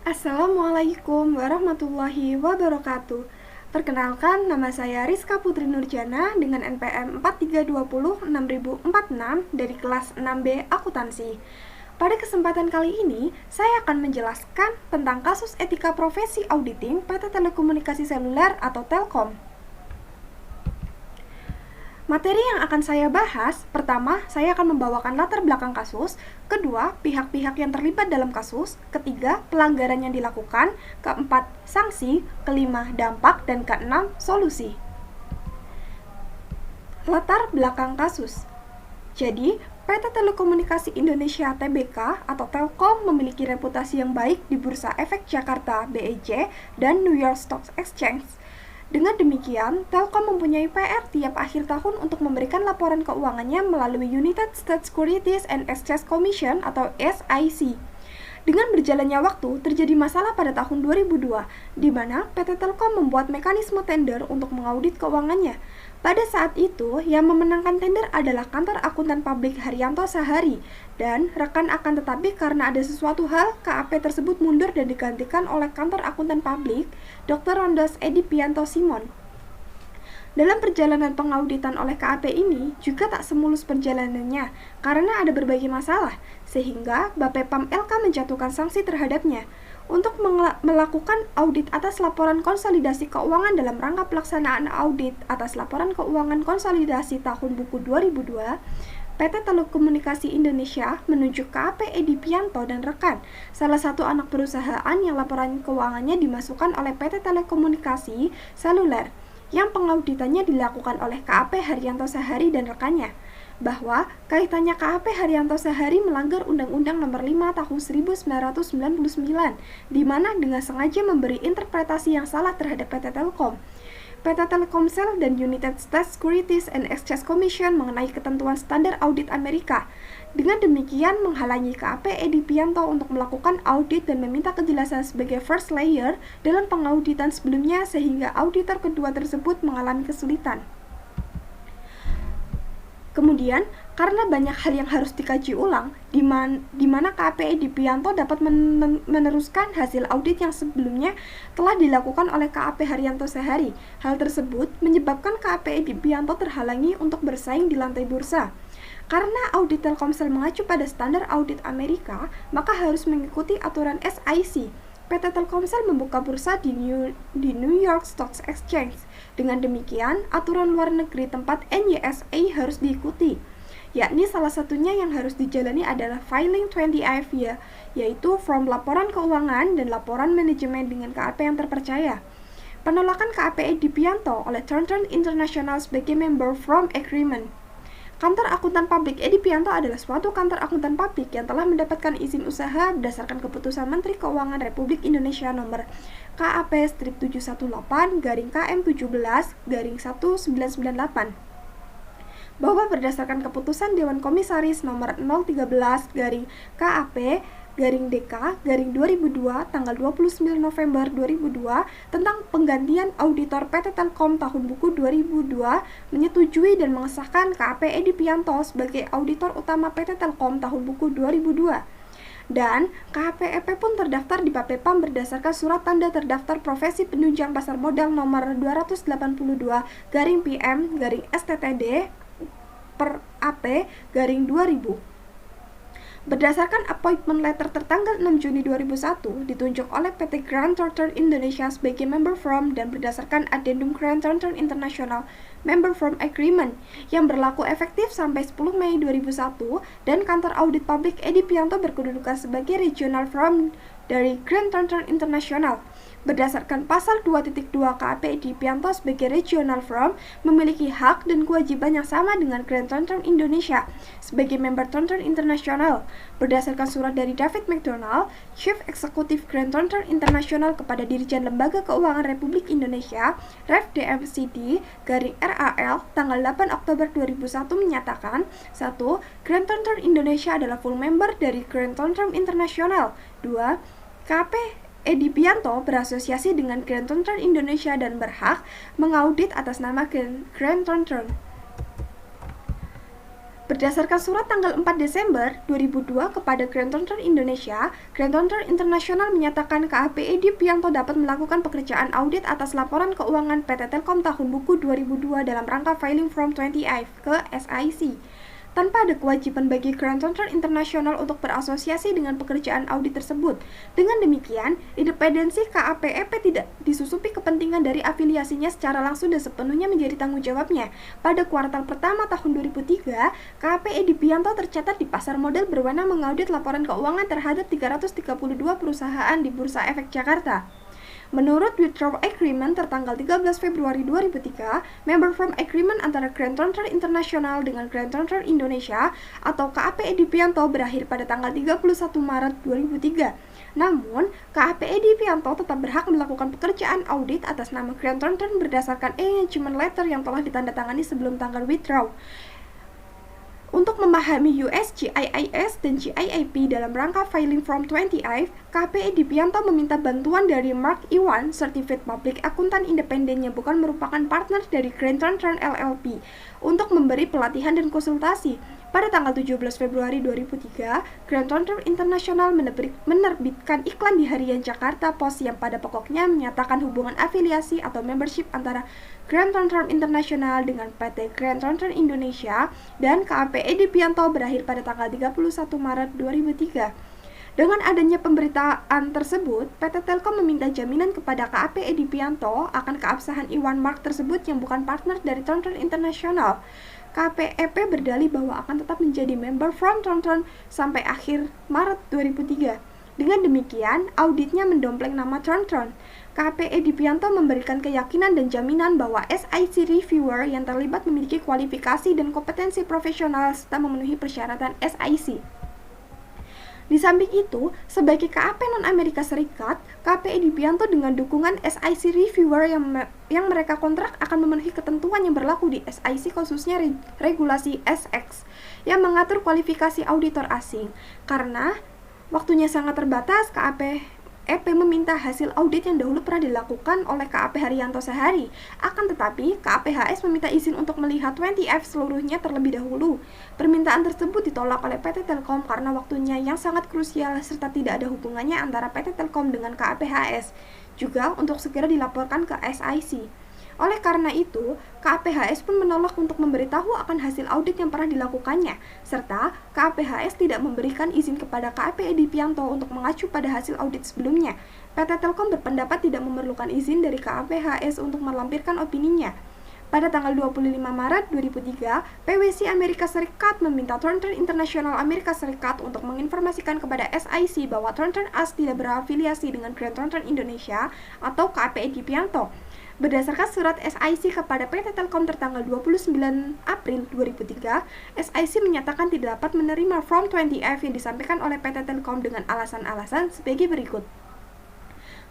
Assalamualaikum warahmatullahi wabarakatuh. Perkenalkan, nama saya Rizka Putri Nurjana dengan NPM 43206046 dari kelas 6B Akuntansi. Pada kesempatan kali ini, saya akan menjelaskan tentang kasus etika profesi auditing PT Telekomunikasi Seluler atau Telkom. Materi yang akan saya bahas, pertama, saya akan membawakan latar belakang kasus, kedua, pihak-pihak yang terlibat dalam kasus, ketiga, pelanggaran yang dilakukan, keempat, sanksi, kelima, dampak, dan keenam, solusi. Latar belakang kasus. Jadi, PT Telekomunikasi Indonesia Tbk atau Telkom memiliki reputasi yang baik di Bursa Efek Jakarta (BEJ) dan New York Stock Exchange. Dengan demikian, Telkom mempunyai PR tiap akhir tahun untuk memberikan laporan keuangannya melalui United States Securities and Exchange Commission atau SEC. Dengan berjalannya waktu, terjadi masalah pada tahun 2002, di mana PT Telkom membuat mekanisme tender untuk mengaudit keuangannya. Pada saat itu, yang memenangkan tender adalah kantor akuntan publik Haryanto Sahari, dan rekan akan tetapi karena ada sesuatu hal, KAP tersebut mundur dan digantikan oleh kantor akuntan publik, Dr. Rondos Edi Pianto Simon. Dalam perjalanan pengauditan oleh KAP ini juga tak semulus perjalanannya karena ada berbagai masalah, sehingga Bapepam LK menjatuhkan sanksi terhadapnya untuk melakukan audit atas laporan konsolidasi keuangan dalam rangka pelaksanaan audit atas laporan keuangan konsolidasi tahun buku 2002. PT Telekomunikasi Indonesia menunjuk KAP Edi Pianto dan rekan, salah satu anak perusahaan yang laporan keuangannya dimasukkan oleh PT Telekomunikasi Seluler, yang pengauditannya dilakukan oleh KAP Haryanto Sahari dan rekannya, bahwa kaitannya KAP Haryanto Sahari melanggar Undang-Undang Nomor 5 Tahun 1999, di mana dengan sengaja memberi interpretasi yang salah terhadap PT Telkom, PT Telkomsel dan United States Securities and Exchange Commission mengenai ketentuan standar audit Amerika. Dengan demikian menghalangi KAP Edi Pianto untuk melakukan audit dan meminta kejelasan sebagai first layer dalam pengauditan sebelumnya sehingga auditor kedua tersebut mengalami kesulitan. Kemudian, karena banyak hal yang harus dikaji ulang, di mana KAP Edi Pianto dapat meneruskan hasil audit yang sebelumnya telah dilakukan oleh KAP Haryanto Sahari. Hal tersebut menyebabkan KAP Edi Pianto terhalangi untuk bersaing di lantai bursa. Karena audit Telkomsel mengacu pada standar audit Amerika, maka harus mengikuti aturan SEC. PT Telkomsel membuka bursa di New York Stock Exchange. Dengan demikian, aturan luar negeri tempat NYSE harus diikuti, yakni salah satunya yang harus dijalani adalah filing 20F, yaitu form laporan keuangan dan laporan manajemen dengan KAP yang terpercaya. Penolakan KAP Edi Pianto oleh Thornton International sebagai member from agreement. Kantor akuntan publik Edi Pianto adalah suatu kantor akuntan publik yang telah mendapatkan izin usaha berdasarkan keputusan Menteri Keuangan Republik Indonesia nomor KAP-718-KM17-1998, bahwa berdasarkan keputusan Dewan Komisaris nomor 013-KAP-DK-2002 tanggal 29 November 2002 tentang penggantian auditor PT Telkom tahun buku 2002 menyetujui dan mengesahkan KAP Edi Pianto sebagai auditor utama PT Telkom tahun buku 2002. Dan KAPEP pun terdaftar di Bapepam berdasarkan surat tanda terdaftar profesi penunjang pasar modal nomor 282-PM-STTD per AP-2000. Berdasarkan appointment letter tertanggal 6 Juni 2001, ditunjuk oleh PT Grant Thornton Indonesia sebagai member firm dan berdasarkan Addendum Grant Thornton International Member Firm Agreement yang berlaku efektif sampai 10 Mei 2001 dan kantor audit publik Edi Pianto berkedudukan sebagai regional firm dari Grant Thornton International. Berdasarkan pasal 2.2 KAP Edi Pianto sebagai regional firm memiliki hak dan kewajiban yang sama dengan Grant Thornton Indonesia sebagai member Thornton International. Berdasarkan surat dari David McDonald, Chief Executive Grant Thornton International kepada Dirjen Lembaga Keuangan Republik Indonesia, Rev DMCD-RAL tanggal 8 Oktober 2001 menyatakan, 1. Grant Thornton Indonesia adalah full member dari Grant Thornton International. 2. KAP Edi Pianto berasosiasi dengan Grant Thornton Indonesia dan berhak mengaudit atas nama Grant Thornton. Berdasarkan surat tanggal 4 Desember 2002 kepada Grand Thornton Indonesia, Grand Thornton International menyatakan KAP Edi Pianto dapat melakukan pekerjaan audit atas laporan keuangan PT Telkom tahun buku 2002 dalam rangka filing Form 20F ke SIC. Tanpa ada kewajiban bagi Grand Thornton International untuk berasosiasi dengan pekerjaan audit tersebut. Dengan demikian, independensi KAPEP tidak disusupi kepentingan dari afiliasinya secara langsung dan sepenuhnya menjadi tanggung jawabnya. Pada kuartal pertama tahun 2003, KAP Edi Pianto tercatat di pasar modal berwenang mengaudit laporan keuangan terhadap 332 perusahaan di Bursa Efek Jakarta. Menurut Withdrawal Agreement tertanggal 13 Februari 2003, Member Firm Agreement antara Grand Thornton International dengan Grand Thornton Indonesia atau KAP Edi Pianto berakhir pada tanggal 31 Maret 2003. Namun, KAP Edi Pianto tetap berhak melakukan pekerjaan audit atas nama Grand Thornton berdasarkan engagement letter yang telah ditandatangani sebelum tanggal withdraw. Untuk memahami US GIIS dan GIIP dalam rangka filing Form 20F, KAP Edi Pianto meminta bantuan dari Mark Iwan, Certified Public Accountant independen yang bukan merupakan partner dari Grand Thornton LLP, untuk memberi pelatihan dan konsultasi. Pada tanggal 17 Februari 2003, Grand Thornton International menerbitkan iklan di Harian Jakarta Post yang pada pokoknya menyatakan hubungan afiliasi atau membership antara Grand Thornton International dengan PT Grand Thornton Indonesia dan KAP Edi Pianto berakhir pada tanggal 31 Maret 2003. Dengan adanya pemberitaan tersebut, PT Telkom meminta jaminan kepada KAP Edi Pianto akan keabsahan Iwan Mark tersebut yang bukan partner dari Thornton International. KPEP berdalih bahwa akan tetap menjadi member from Thornton sampai akhir Maret 2003. Dengan demikian, auditnya mendompleng nama Thornton. KAP Edi Pianto memberikan keyakinan dan jaminan bahwa SIC Reviewer yang terlibat memiliki kualifikasi dan kompetensi profesional serta memenuhi persyaratan SIC. Di samping itu, sebagai KAP non-Amerika Serikat, KAP Edi Pianto dengan dukungan SIC Reviewer yang mereka kontrak akan memenuhi ketentuan yang berlaku di SIC khususnya regulasi SX yang mengatur kualifikasi auditor asing. Karena waktunya sangat terbatas, KAP EP meminta hasil audit yang dahulu pernah dilakukan oleh KAP Haryanto Sehari. Akan tetapi, KAPHS meminta izin untuk melihat 20F seluruhnya terlebih dahulu. Permintaan tersebut ditolak oleh PT Telkom karena waktunya yang sangat krusial serta tidak ada hubungannya antara PT Telkom dengan KAPHS. Juga untuk segera dilaporkan ke SIC. Oleh karena itu, KAPHS pun menolak untuk memberitahu akan hasil audit yang pernah dilakukannya, serta KAPHS tidak memberikan izin kepada KAP Edi Pianto untuk mengacu pada hasil audit sebelumnya. PT Telkom berpendapat tidak memerlukan izin dari KAPHS untuk melampirkan opininya. Pada tanggal 25 Maret 2003, PwC Amerika Serikat meminta Thornton International Amerika Serikat untuk menginformasikan kepada SIC bahwa Thornton AS tidak berafiliasi dengan Grand Thornton Indonesia atau KAP Edi Pianto. Berdasarkan surat SIC kepada PT Telkom tertanggal 29 April 2003, SIC menyatakan tidak dapat menerima Form 20F yang disampaikan oleh PT Telkom dengan alasan-alasan sebagai berikut.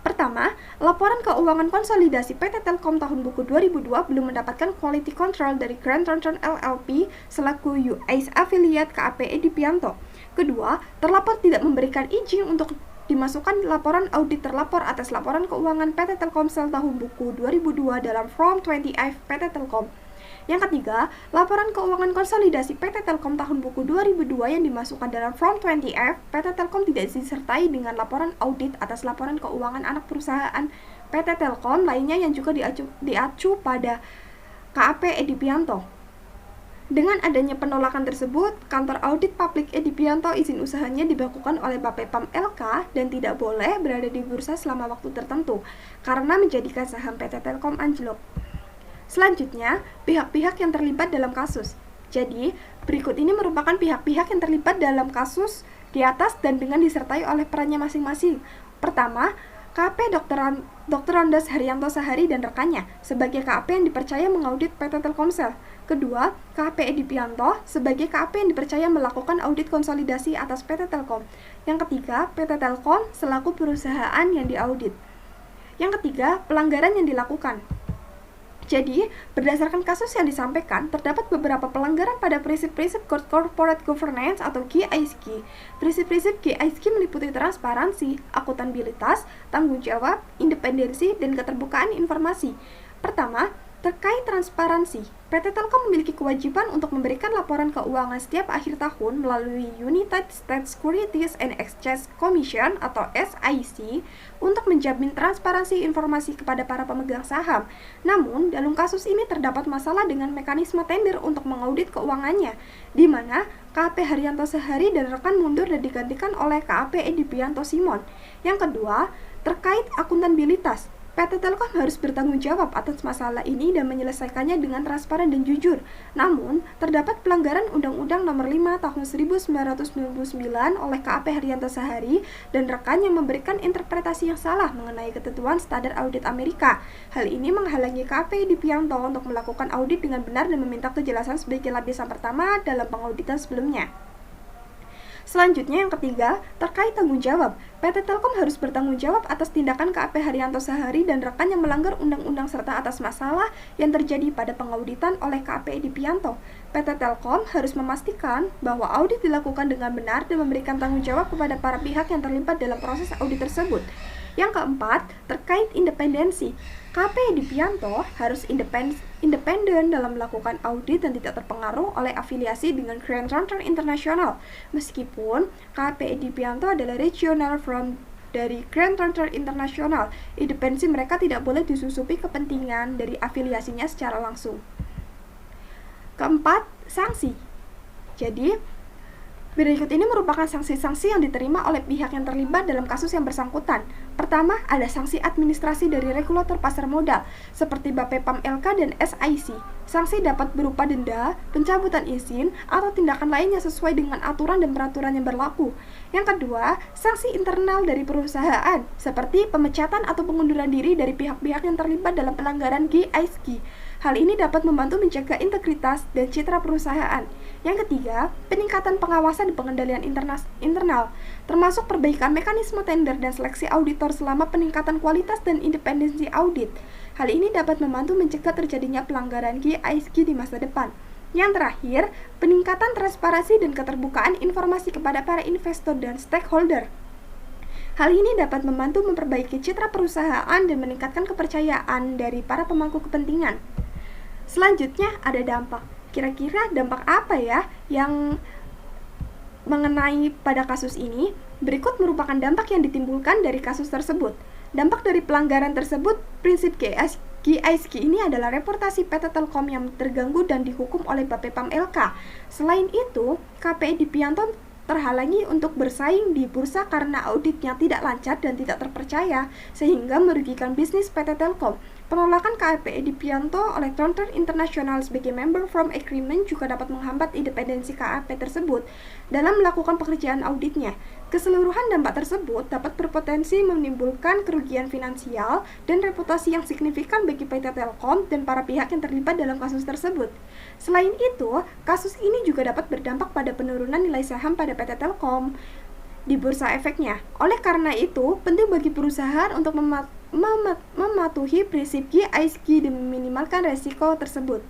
Pertama, laporan keuangan konsolidasi PT Telkom tahun buku 2002 belum mendapatkan quality control dari Grand Thornton LLP selaku US affiliate KAP Edi Pianto. Kedua, terlapor tidak memberikan izin untuk dimasukkan laporan audit terlapor atas laporan keuangan PT Telkomsel tahun buku 2002 dalam Form 20F PT Telkom. Yang ketiga, laporan keuangan konsolidasi PT Telkom tahun buku 2002 yang dimasukkan dalam Form 20F PT Telkom tidak disertai dengan laporan audit atas laporan keuangan anak perusahaan PT Telkom lainnya yang juga diacu pada KAP Edi Pianto. Dengan adanya penolakan tersebut, kantor audit publik Edi Pianto izin usahanya dilakukan oleh Bapepam LK dan tidak boleh berada di bursa selama waktu tertentu karena menjadikan saham PT Telkom anjlok. Selanjutnya, pihak-pihak yang terlibat dalam kasus. Jadi, berikut ini merupakan pihak-pihak yang terlibat dalam kasus di atas dan dengan disertai oleh perannya masing-masing. Pertama, KAP Dr. Andas Haryanto Sehari dan rekannya sebagai KAP yang dipercaya mengaudit PT Telkomsel. Kedua, KAP Edi Pianto sebagai KAP yang dipercaya melakukan audit konsolidasi atas PT Telkom. Yang ketiga, PT Telkom selaku perusahaan yang diaudit. Yang ketiga, pelanggaran yang dilakukan. Jadi, berdasarkan kasus yang disampaikan, terdapat beberapa pelanggaran pada prinsip-prinsip Corporate Governance atau GISG. Prinsip-prinsip GISG meliputi transparansi, akuntabilitas, tanggung jawab, independensi, dan keterbukaan informasi. Pertama, Terkait transparansi, PT Telkom memiliki kewajiban untuk memberikan laporan keuangan setiap akhir tahun melalui United States Securities and Exchange Commission atau SEC untuk menjamin transparansi informasi kepada para pemegang saham. Namun, dalam kasus ini terdapat masalah dengan mekanisme tender untuk mengaudit keuangannya, di mana KAP Haryanto Sehari dan rekan mundur dan digantikan oleh KAP Edi Pianto Simon. Yang kedua, terkait akuntabilitas. PT Telkom harus bertanggung jawab atas masalah ini dan menyelesaikannya dengan transparan dan jujur. Namun, terdapat pelanggaran Undang-Undang Nomor 5 Tahun 1999 oleh KAP Haryanto Sehari dan rekan yang memberikan interpretasi yang salah mengenai ketentuan standar audit Amerika. Hal ini menghalangi KAP Edi Pianto untuk melakukan audit dengan benar dan meminta kejelasan sebagai lapisan pertama dalam pengauditan sebelumnya. Selanjutnya yang ketiga, terkait tanggung jawab. PT Telkom harus bertanggung jawab atas tindakan KAP Haryanto Sehari dan rekan yang melanggar undang-undang serta atas masalah yang terjadi pada pengauditan oleh KAP Edi Pianto. PT Telkom harus memastikan bahwa audit dilakukan dengan benar dan memberikan tanggung jawab kepada para pihak yang terlibat dalam proses audit tersebut. Yang keempat, terkait independensi. KAP Edi Pianto harus independen dalam melakukan audit dan tidak terpengaruh oleh afiliasi dengan Grant Thornton International. Meskipun KAP Edi Pianto adalah regional firm dari Grant Thornton International, independensi mereka tidak boleh disusupi kepentingan dari afiliasinya secara langsung. Keempat, sanksi. Jadi, berikut ini merupakan sanksi-sanksi yang diterima oleh pihak yang terlibat dalam kasus yang bersangkutan. Pertama, ada sanksi administrasi dari regulator pasar modal, seperti Bapepam LK dan SIC. Sanksi dapat berupa denda, pencabutan izin, atau tindakan lainnya sesuai dengan aturan dan peraturan yang berlaku. Yang kedua, sanksi internal dari perusahaan, seperti pemecatan atau pengunduran diri dari pihak-pihak yang terlibat dalam pelanggaran GISG. Hal ini dapat membantu menjaga integritas dan citra perusahaan. Yang ketiga, peningkatan pengawasan dan pengendalian internal, termasuk perbaikan mekanisme tender dan seleksi auditor selama peningkatan kualitas dan independensi audit. Hal ini dapat membantu mencegah terjadinya pelanggaran GISG di masa depan. Yang terakhir, peningkatan transparansi dan keterbukaan informasi kepada para investor dan stakeholder. Hal ini dapat membantu memperbaiki citra perusahaan dan meningkatkan kepercayaan dari para pemangku kepentingan. Selanjutnya ada dampak. Kira-kira dampak apa ya yang mengenai pada kasus ini? Berikut merupakan dampak yang ditimbulkan dari kasus tersebut. Dampak dari pelanggaran tersebut, prinsip GISG ini adalah reputasi PT Telkom yang terganggu dan dihukum oleh Bapepam LK. Selain itu, KAP Edi Pianto terhalangi untuk bersaing di bursa karena auditnya tidak lancar dan tidak terpercaya, sehingga merugikan bisnis PT Telkom. Penolakan KAP Edi Pianto oleh Thornton International sebagai member firm agreement juga dapat menghambat independensi KAP tersebut dalam melakukan pekerjaan auditnya. Keseluruhan dampak tersebut dapat berpotensi menimbulkan kerugian finansial dan reputasi yang signifikan bagi PT Telkom dan para pihak yang terlibat dalam kasus tersebut. Selain itu, kasus ini juga dapat berdampak pada penurunan nilai saham pada PT Telkom di bursa efeknya. Oleh karena itu, penting bagi perusahaan untuk mematuhi prinsip GISG dan meminimalkan resiko tersebut.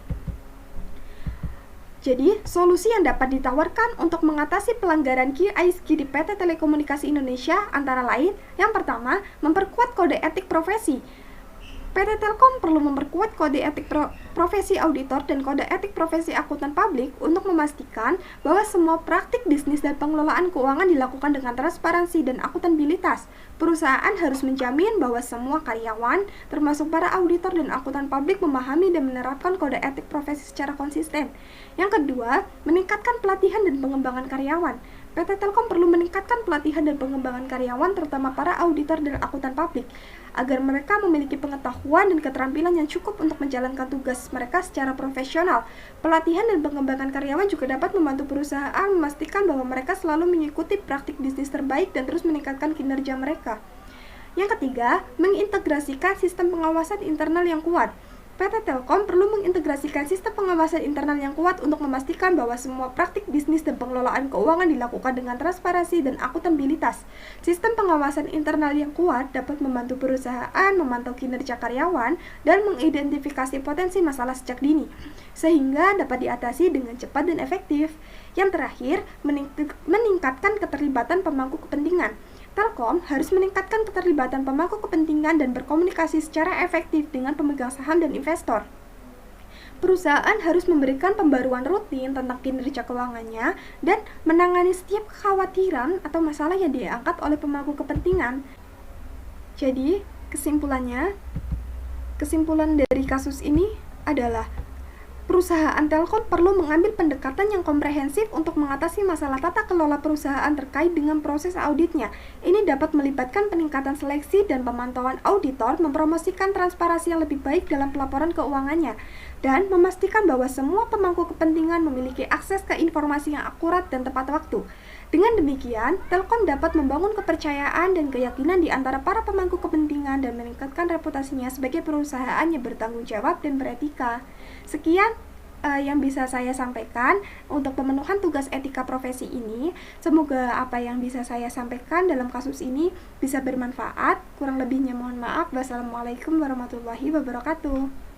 Jadi, solusi yang dapat ditawarkan untuk mengatasi pelanggaran GISG di PT Telekomunikasi Indonesia antara lain, yang pertama, memperkuat kode etik profesi. PT Telkom perlu memperkuat kode etik profesi auditor dan kode etik profesi akuntan publik untuk memastikan bahwa semua praktik bisnis dan pengelolaan keuangan dilakukan dengan transparansi dan akuntabilitas. Perusahaan harus menjamin bahwa semua karyawan, termasuk para auditor dan akuntan publik, memahami dan menerapkan kode etik profesi secara konsisten. Yang kedua, meningkatkan pelatihan dan pengembangan karyawan. PT Telkom perlu meningkatkan pelatihan dan pengembangan karyawan, terutama para auditor dan akuntan publik, agar mereka memiliki pengetahuan dan keterampilan yang cukup untuk menjalankan tugas mereka secara profesional. Pelatihan dan pengembangan karyawan juga dapat membantu perusahaan memastikan bahwa mereka selalu mengikuti praktik bisnis terbaik dan terus meningkatkan kinerja mereka. Yang ketiga, mengintegrasikan sistem pengawasan internal yang kuat. PT Telkom perlu mengintegrasikan sistem pengawasan internal yang kuat untuk memastikan bahwa semua praktik bisnis dan pengelolaan keuangan dilakukan dengan transparansi dan akuntabilitas. Sistem pengawasan internal yang kuat dapat membantu perusahaan memantau kinerja karyawan dan mengidentifikasi potensi masalah sejak dini, sehingga dapat diatasi dengan cepat dan efektif. Yang terakhir, meningkatkan keterlibatan pemangku kepentingan. Telkom harus meningkatkan keterlibatan pemangku kepentingan dan berkomunikasi secara efektif dengan pemegang saham dan investor. Perusahaan harus memberikan pembaruan rutin tentang kinerja keuangannya dan menangani setiap kekhawatiran atau masalah yang diangkat oleh pemangku kepentingan. Jadi, kesimpulan dari kasus ini adalah perusahaan Telkom perlu mengambil pendekatan yang komprehensif untuk mengatasi masalah tata kelola perusahaan terkait dengan proses auditnya. Ini dapat melibatkan peningkatan seleksi dan pemantauan auditor, mempromosikan transparansi yang lebih baik dalam pelaporan keuangannya, dan memastikan bahwa semua pemangku kepentingan memiliki akses ke informasi yang akurat dan tepat waktu. Dengan demikian, Telkom dapat membangun kepercayaan dan keyakinan di antara para pemangku kepentingan dan meningkatkan reputasinya sebagai perusahaan yang bertanggung jawab dan beretika. Sekian yang bisa saya sampaikan untuk pemenuhan tugas etika profesi ini. Semoga apa yang bisa saya sampaikan dalam kasus ini bisa bermanfaat. Kurang lebihnya mohon maaf. Wassalamualaikum warahmatullahi wabarakatuh.